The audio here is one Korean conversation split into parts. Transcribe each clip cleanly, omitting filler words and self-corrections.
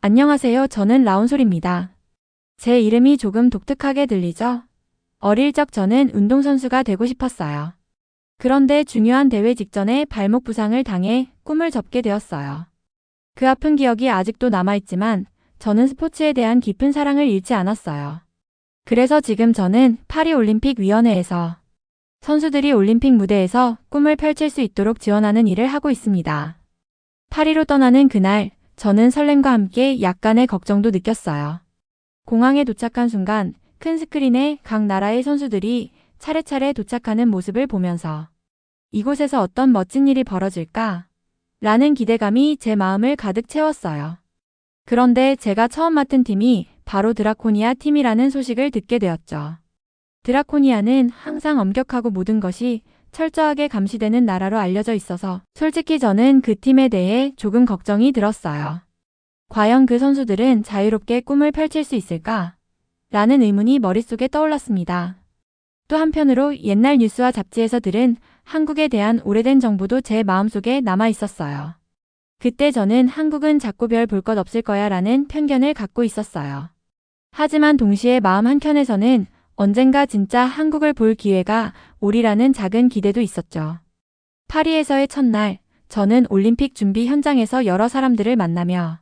안녕하세요. 저는 라온솔입니다. 제 이름이 조금 독특하게 들리죠? 어릴 적 저는 운동선수가 되고 싶었어요. 그런데 중요한 대회 직전에 발목 부상을 당해 꿈을 접게 되었어요. 그 아픈 기억이 아직도 남아있지만 저는 스포츠에 대한 깊은 사랑을 잃지 않았어요. 그래서 지금 저는 파리올림픽위원회에서 선수들이 올림픽 무대에서 꿈을 펼칠 수 있도록 지원하는 일을 하고 있습니다. 파리로 떠나는 그날, 저는 설렘과 함께 약간의 걱정도 느꼈어요. 공항에 도착한 순간 큰 스크린에 각 나라의 선수들이 차례차례 도착하는 모습을 보면서 이곳에서 어떤 멋진 일이 벌어질까? 라는 기대감이 제 마음을 가득 채웠어요. 그런데 제가 처음 맡은 팀이 바로 드라코니아 팀이라는 소식을 듣게 되었죠. 드라코니아는 항상 엄격하고 모든 것이 철저하게 감시되는 나라로 알려져 있어서 솔직히 저는 그 팀에 대해 조금 걱정이 들었어요. 과연 그 선수들은 자유롭게 꿈을 펼칠 수 있을까? 라는 의문이 머릿속에 떠올랐습니다. 또 한편으로 옛날 뉴스와 잡지에서 들은 한국에 대한 오래된 정보도 제 마음속에 남아 있었어요. 그때 저는 한국은 작고 별 볼 것 없을 거야 라는 편견을 갖고 있었어요. 하지만 동시에 마음 한켠에서는 언젠가 진짜 한국을 볼 기회가 오리라는 작은 기대도 있었죠. 파리에서의 첫날, 저는 올림픽 준비 현장에서 여러 사람들을 만나며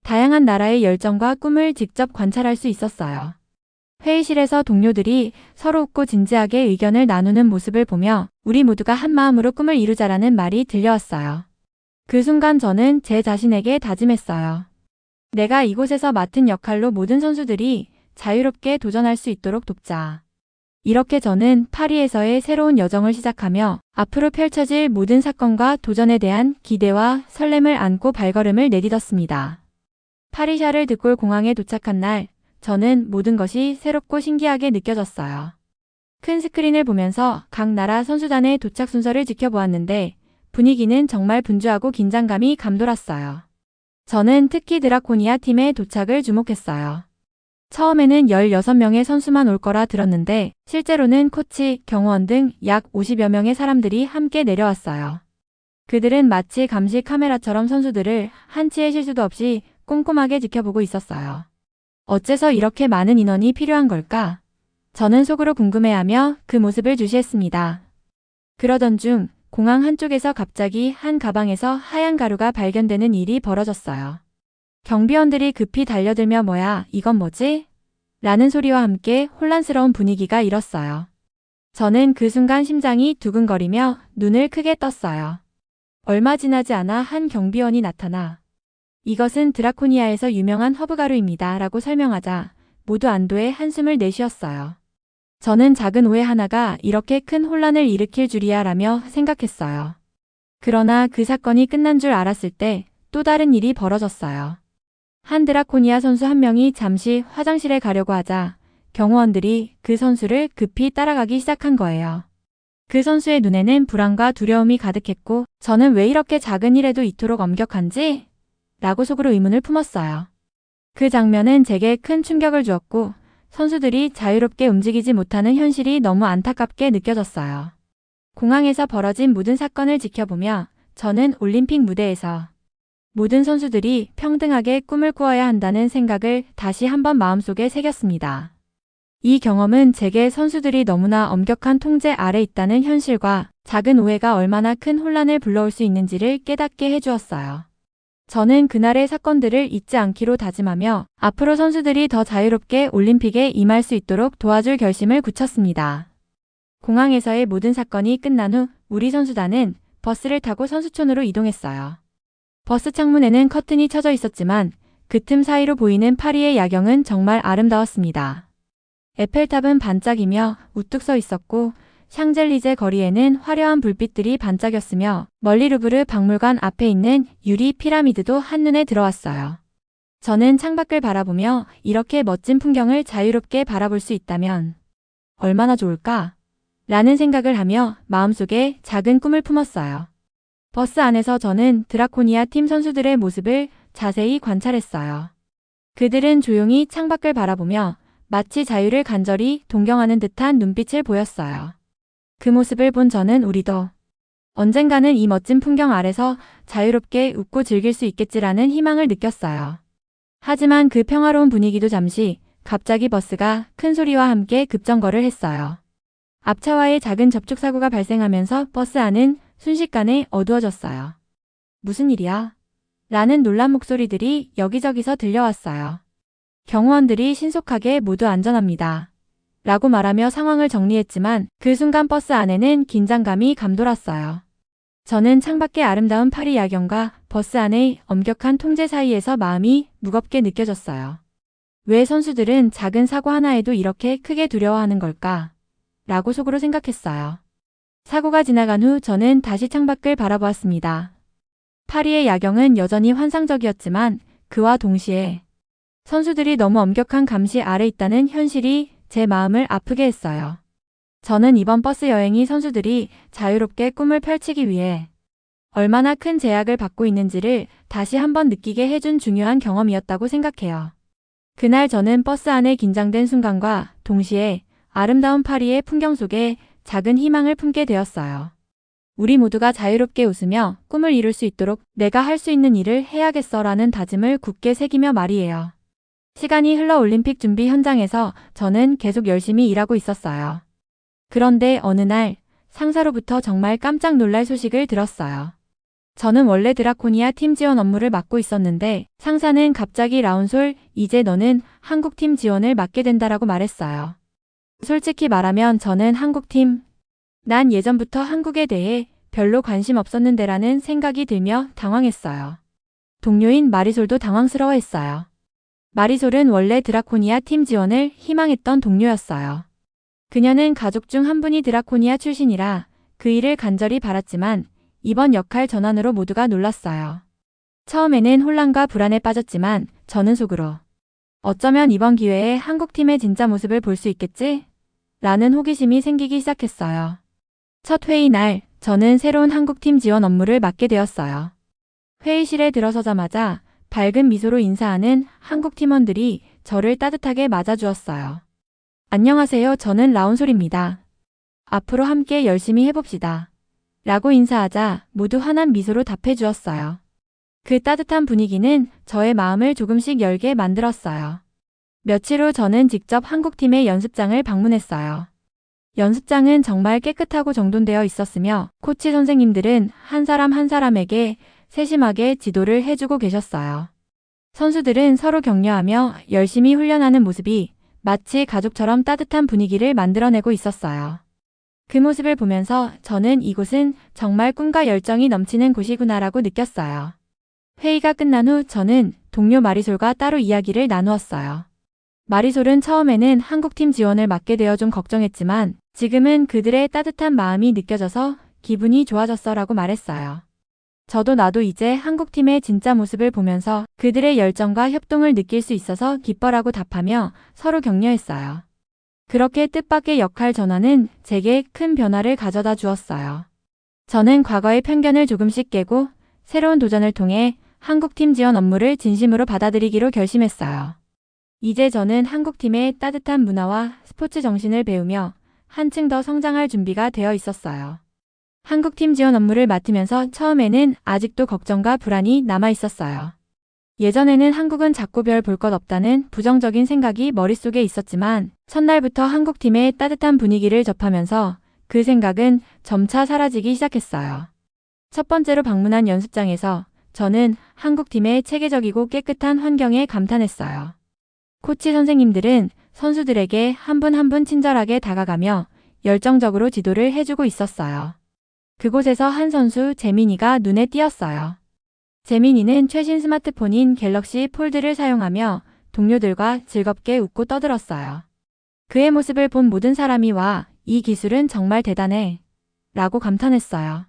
다양한 나라의 열정과 꿈을 직접 관찰할 수 있었어요. 회의실에서 동료들이 서로 웃고 진지하게 의견을 나누는 모습을 보며 우리 모두가 한 마음으로 꿈을 이루자라는 말이 들려왔어요. 그 순간 저는 제 자신에게 다짐했어요. 내가 이곳에서 맡은 역할로 모든 선수들이 자유롭게 도전할 수 있도록 돕자. 이렇게 저는 파리에서의 새로운 여정을 시작하며 앞으로 펼쳐질 모든 사건과 도전에 대한 기대와 설렘을 안고 발걸음을 내딛었습니다. 파리샤를 드골 공항에 도착한 날, 저는 모든 것이 새롭고 신기하게 느껴졌어요. 큰 스크린을 보면서 각 나라 선수단의 도착 순서를 지켜보았는데 분위기는 정말 분주하고 긴장감이 감돌았어요. 저는 특히 드라코니아 팀의 도착을 주목했어요. 처음에는 16명의 선수만 올 거라 들었는데 실제로는 코치, 경호원 등 약 50여 명의 사람들이 함께 내려왔어요. 그들은 마치 감시 카메라처럼 선수들을 한치의 실수도 없이 꼼꼼하게 지켜보고 있었어요. 어째서 이렇게 많은 인원이 필요한 걸까? 저는 속으로 궁금해하며 그 모습을 주시했습니다. 그러던 중 공항 한쪽에서 갑자기 한 가방에서 하얀 가루가 발견되는 일이 벌어졌어요. 경비원들이 급히 달려들며 뭐야, 이건 뭐지? 라는 소리와 함께 혼란스러운 분위기가 일었어요. 저는 그 순간 심장이 두근거리며 눈을 크게 떴어요. 얼마 지나지 않아 한 경비원이 나타나 이것은 드라코니아에서 유명한 허브가루입니다 라고 설명하자 모두 안도의 한숨을 내쉬었어요. 저는 작은 오해 하나가 이렇게 큰 혼란을 일으킬 줄이야 라며 생각했어요. 그러나 그 사건이 끝난 줄 알았을 때 또 다른 일이 벌어졌어요. 한 드라코니아 선수 한 명이 잠시 화장실에 가려고 하자 경호원들이 그 선수를 급히 따라가기 시작한 거예요. 그 선수의 눈에는 불안과 두려움이 가득했고 저는 왜 이렇게 작은 일에도 이토록 엄격한지? 라고 속으로 의문을 품었어요. 그 장면은 제게 큰 충격을 주었고 선수들이 자유롭게 움직이지 못하는 현실이 너무 안타깝게 느껴졌어요. 공항에서 벌어진 모든 사건을 지켜보며 저는 올림픽 무대에서 모든 선수들이 평등하게 꿈을 꾸어야 한다는 생각을 다시 한번 마음속에 새겼습니다. 이 경험은 제게 선수들이 너무나 엄격한 통제 아래 있다는 현실과 작은 오해가 얼마나 큰 혼란을 불러올 수 있는지를 깨닫게 해주었어요. 저는 그날의 사건들을 잊지 않기로 다짐하며 앞으로 선수들이 더 자유롭게 올림픽에 임할 수 있도록 도와줄 결심을 굳혔습니다. 공항에서의 모든 사건이 끝난 후 우리 선수단은 버스를 타고 선수촌으로 이동했어요. 버스 창문에는 커튼이 쳐져 있었지만 그 틈 사이로 보이는 파리의 야경은 정말 아름다웠습니다. 에펠탑은 반짝이며 우뚝 서 있었고 샹젤리제 거리에는 화려한 불빛들이 반짝였으며 멀리 루브르 박물관 앞에 있는 유리 피라미드도 한눈에 들어왔어요. 저는 창밖을 바라보며 이렇게 멋진 풍경을 자유롭게 바라볼 수 있다면 얼마나 좋을까? 라는 생각을 하며 마음속에 작은 꿈을 품었어요. 버스 안에서 저는 드라코니아 팀 선수들의 모습을 자세히 관찰했어요. 그들은 조용히 창밖을 바라보며 마치 자유를 간절히 동경하는 듯한 눈빛을 보였어요. 그 모습을 본 저는 우리도 언젠가는 이 멋진 풍경 아래서 자유롭게 웃고 즐길 수 있겠지라는 희망을 느꼈어요. 하지만 그 평화로운 분위기도 잠시 갑자기 버스가 큰 소리와 함께 급정거를 했어요. 앞차와의 작은 접촉사고가 발생하면서 버스 안은 순식간에 어두워졌어요. 무슨 일이야? 라는 놀란 목소리들이 여기저기서 들려왔어요. 경호원들이 신속하게 모두 안전합니다. 라고 말하며 상황을 정리했지만 그 순간 버스 안에는 긴장감이 감돌았어요. 저는 창밖의 아름다운 파리 야경과 버스 안의 엄격한 통제 사이에서 마음이 무겁게 느껴졌어요. 왜 선수들은 작은 사고 하나에도 이렇게 크게 두려워하는 걸까? 라고 속으로 생각했어요. 사고가 지나간 후 저는 다시 창밖을 바라보았습니다. 파리의 야경은 여전히 환상적이었지만 그와 동시에 선수들이 너무 엄격한 감시 아래 있다는 현실이 제 마음을 아프게 했어요. 저는 이번 버스 여행이 선수들이 자유롭게 꿈을 펼치기 위해 얼마나 큰 제약을 받고 있는지를 다시 한번 느끼게 해준 중요한 경험이었다고 생각해요. 그날 저는 버스 안의 긴장된 순간과 동시에 아름다운 파리의 풍경 속에 작은 희망을 품게 되었어요. 우리 모두가 자유롭게 웃으며 꿈을 이룰 수 있도록 내가 할 수 있는 일을 해야겠어라는 다짐을 굳게 새기며 말이에요. 시간이 흘러 올림픽 준비 현장에서 저는 계속 열심히 일하고 있었어요. 그런데 어느 날 상사로부터 정말 깜짝 놀랄 소식을 들었어요. 저는 원래 드라코니아 팀 지원 업무를 맡고 있었는데 상사는 갑자기 라운솔, 이제 너는 한국팀 지원을 맡게 된다라고 말했어요. 솔직히 말하면 저는 한국팀, 난 예전부터 한국에 대해 별로 관심 없었는데라는 생각이 들며 당황했어요. 동료인 마리솔도 당황스러워했어요. 마리솔은 원래 드라코니아 팀 지원을 희망했던 동료였어요. 그녀는 가족 중 한 분이 드라코니아 출신이라 그 일을 간절히 바랐지만 이번 역할 전환으로 모두가 놀랐어요. 처음에는 혼란과 불안에 빠졌지만 저는 속으로 어쩌면 이번 기회에 한국팀의 진짜 모습을 볼 수 있겠지? 라는 호기심이 생기기 시작했어요. 첫 회의 날 저는 새로운 한국팀 지원 업무를 맡게 되었어요. 회의실에 들어서자마자 밝은 미소로 인사하는 한국 팀원들이 저를 따뜻하게 맞아주었어요. 안녕하세요. 저는 라운솔입니다. 앞으로 함께 열심히 해봅시다. 라고 인사하자 모두 환한 미소로 답해 주었어요. 그 따뜻한 분위기는 저의 마음을 조금씩 열게 만들었어요. 며칠 후 저는 직접 한국팀의 연습장을 방문했어요. 연습장은 정말 깨끗하고 정돈되어 있었으며 코치 선생님들은 한 사람 한 사람에게 세심하게 지도를 해주고 계셨어요. 선수들은 서로 격려하며 열심히 훈련하는 모습이 마치 가족처럼 따뜻한 분위기를 만들어내고 있었어요. 그 모습을 보면서 저는 이곳은 정말 꿈과 열정이 넘치는 곳이구나라고 느꼈어요. 회의가 끝난 후 저는 동료 마리솔과 따로 이야기를 나누었어요. 마리솔은 처음에는 한국팀 지원을 맡게 되어 좀 걱정했지만 지금은 그들의 따뜻한 마음이 느껴져서 기분이 좋아졌어라고 말했어요. 저도 나도 이제 한국팀의 진짜 모습을 보면서 그들의 열정과 협동을 느낄 수 있어서 기뻐라고 답하며 서로 격려했어요. 그렇게 뜻밖의 역할 전환은 제게 큰 변화를 가져다 주었어요. 저는 과거의 편견을 조금씩 깨고 새로운 도전을 통해 한국팀 지원 업무를 진심으로 받아들이기로 결심했어요. 이제 저는 한국팀의 따뜻한 문화와 스포츠 정신을 배우며 한층 더 성장할 준비가 되어 있었어요. 한국팀 지원 업무를 맡으면서 처음에는 아직도 걱정과 불안이 남아 있었어요. 예전에는 한국은 작고 별 볼 것 없다는 부정적인 생각이 머릿속에 있었지만 첫날부터 한국팀의 따뜻한 분위기를 접하면서 그 생각은 점차 사라지기 시작했어요. 첫 번째로 방문한 연습장에서 저는 한국팀의 체계적이고 깨끗한 환경에 감탄했어요. 코치 선생님들은 선수들에게 한 분 한 분 친절하게 다가가며 열정적으로 지도를 해주고 있었어요. 그곳에서 한 선수 재민이가 눈에 띄었어요. 재민이는 최신 스마트폰인 갤럭시 폴드를 사용하며 동료들과 즐겁게 웃고 떠들었어요. 그의 모습을 본 모든 사람이 와, 이 기술은 정말 대단해. 라고 감탄했어요.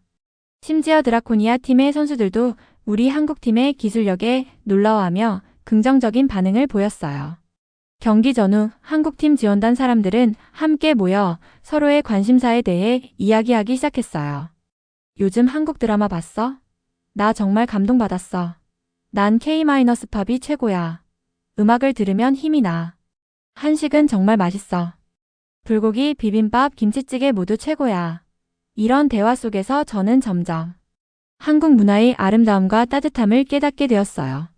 심지어 드라코니아 팀의 선수들도 우리 한국팀의 기술력에 놀라워하며 긍정적인 반응을 보였어요. 경기 전후 한국팀 지원단 사람들은 함께 모여 서로의 관심사에 대해 이야기하기 시작했어요. 요즘 한국 드라마 봤어? 나 정말 감동받았어. 난 K-팝이 최고야. 음악을 들으면 힘이 나. 한식은 정말 맛있어. 불고기, 비빔밥, 김치찌개 모두 최고야. 이런 대화 속에서 저는 점점 한국 문화의 아름다움과 따뜻함을 깨닫게 되었어요.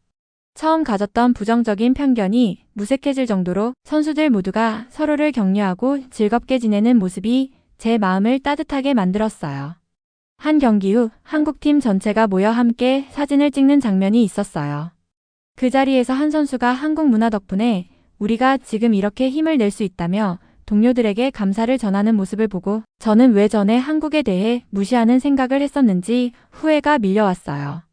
처음 가졌던 부정적인 편견이 무색해질 정도로 선수들 모두가 서로를 격려하고 즐겁게 지내는 모습이 제 마음을 따뜻하게 만들었어요. 한 경기 후 한국팀 전체가 모여 함께 사진을 찍는 장면이 있었어요. 그 자리에서 한 선수가 한국 문화 덕분에 우리가 지금 이렇게 힘을 낼 수 있다며 동료들에게 감사를 전하는 모습을 보고 저는 왜 전에 한국에 대해 무시하는 생각을 했었는지 후회가 밀려왔어요.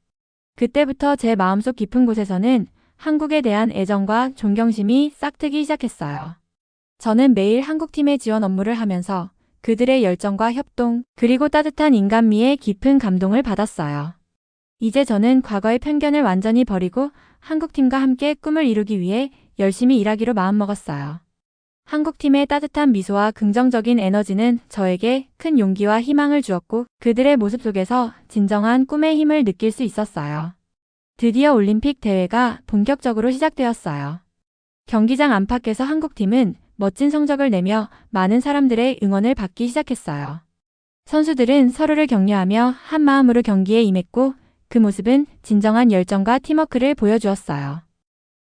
그때부터 제 마음속 깊은 곳에서는 한국에 대한 애정과 존경심이 싹트기 시작했어요. 저는 매일 한국팀의 지원 업무를 하면서 그들의 열정과 협동, 그리고 따뜻한 인간미에 깊은 감동을 받았어요. 이제 저는 과거의 편견을 완전히 버리고 한국팀과 함께 꿈을 이루기 위해 열심히 일하기로 마음먹었어요. 한국팀의 따뜻한 미소와 긍정적인 에너지는 저에게 큰 용기와 희망을 주었고 그들의 모습 속에서 진정한 꿈의 힘을 느낄 수 있었어요. 드디어 올림픽 대회가 본격적으로 시작되었어요. 경기장 안팎에서 한국팀은 멋진 성적을 내며 많은 사람들의 응원을 받기 시작했어요. 선수들은 서로를 격려하며 한 마음으로 경기에 임했고 그 모습은 진정한 열정과 팀워크를 보여주었어요.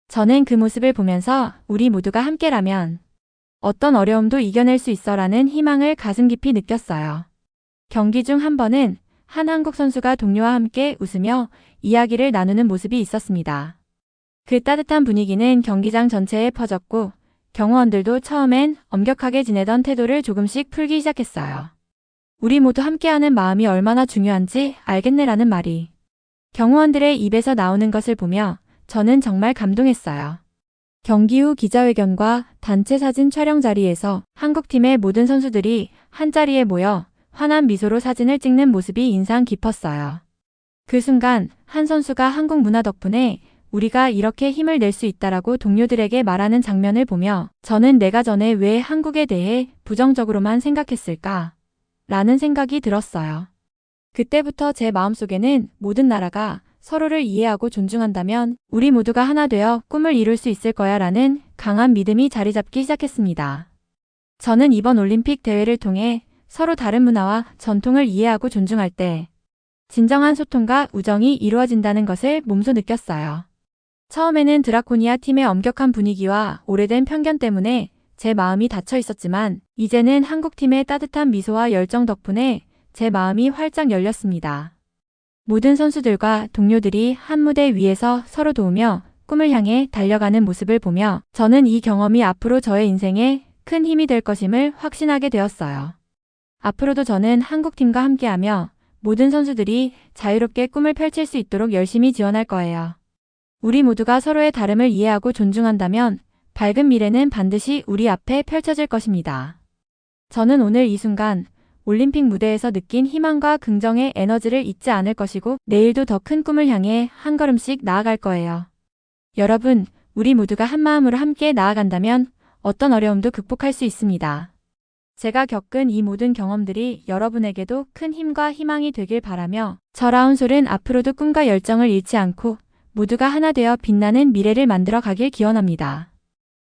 저는 그 모습을 보면서 우리 모두가 함께라면 어떤 어려움도 이겨낼 수 있어라는 희망을 가슴 깊이 느꼈어요. 경기 중 한 번은 한 한국 선수가 동료와 함께 웃으며 이야기를 나누는 모습이 있었습니다. 그 따뜻한 분위기는 경기장 전체에 퍼졌고 경호원들도 처음엔 엄격하게 지내던 태도를 조금씩 풀기 시작했어요. 우리 모두 함께하는 마음이 얼마나 중요한지 알겠네라는 말이 경호원들의 입에서 나오는 것을 보며 저는 정말 감동했어요. 경기 후 기자회견과 단체 사진 촬영 자리에서 한국팀의 모든 선수들이 한자리에 모여 환한 미소로 사진을 찍는 모습이 인상 깊었어요. 그 순간 한 선수가 한국 문화 덕분에 우리가 이렇게 힘을 낼 수 있다라고 동료들에게 말하는 장면을 보며 저는 내가 전에 왜 한국에 대해 부정적으로만 생각했을까? 라는 생각이 들었어요. 그때부터 제 마음속에는 모든 나라가 서로를 이해하고 존중한다면 우리 모두가 하나 되어 꿈을 이룰 수 있을 거야 라는 강한 믿음이 자리 잡기 시작했습니다. 저는 이번 올림픽 대회를 통해 서로 다른 문화와 전통을 이해하고 존중할 때 진정한 소통과 우정이 이루어진다는 것을 몸소 느꼈어요. 처음에는 드라코니아 팀의 엄격한 분위기와 오래된 편견 때문에 제 마음이 닫혀 있었지만 이제는 한국팀의 따뜻한 미소와 열정 덕분에 제 마음이 활짝 열렸습니다. 모든 선수들과 동료들이 한 무대 위에서 서로 도우며 꿈을 향해 달려가는 모습을 보며 저는 이 경험이 앞으로 저의 인생에 큰 힘이 될 것임을 확신하게 되었어요. 앞으로도 저는 한국팀과 함께하며 모든 선수들이 자유롭게 꿈을 펼칠 수 있도록 열심히 지원할 거예요. 우리 모두가 서로의 다름을 이해하고 존중한다면 밝은 미래는 반드시 우리 앞에 펼쳐질 것입니다. 저는 오늘 이 순간 올림픽 무대에서 느낀 희망과 긍정의 에너지를 잊지 않을 것이고 내일도 더 큰 꿈을 향해 한 걸음씩 나아갈 거예요. 여러분, 우리 모두가 한 마음으로 함께 나아간다면 어떤 어려움도 극복할 수 있습니다. 제가 겪은 이 모든 경험들이 여러분에게도 큰 힘과 희망이 되길 바라며 저라운솔은 앞으로도 꿈과 열정을 잃지 않고 모두가 하나 되어 빛나는 미래를 만들어 가길 기원합니다.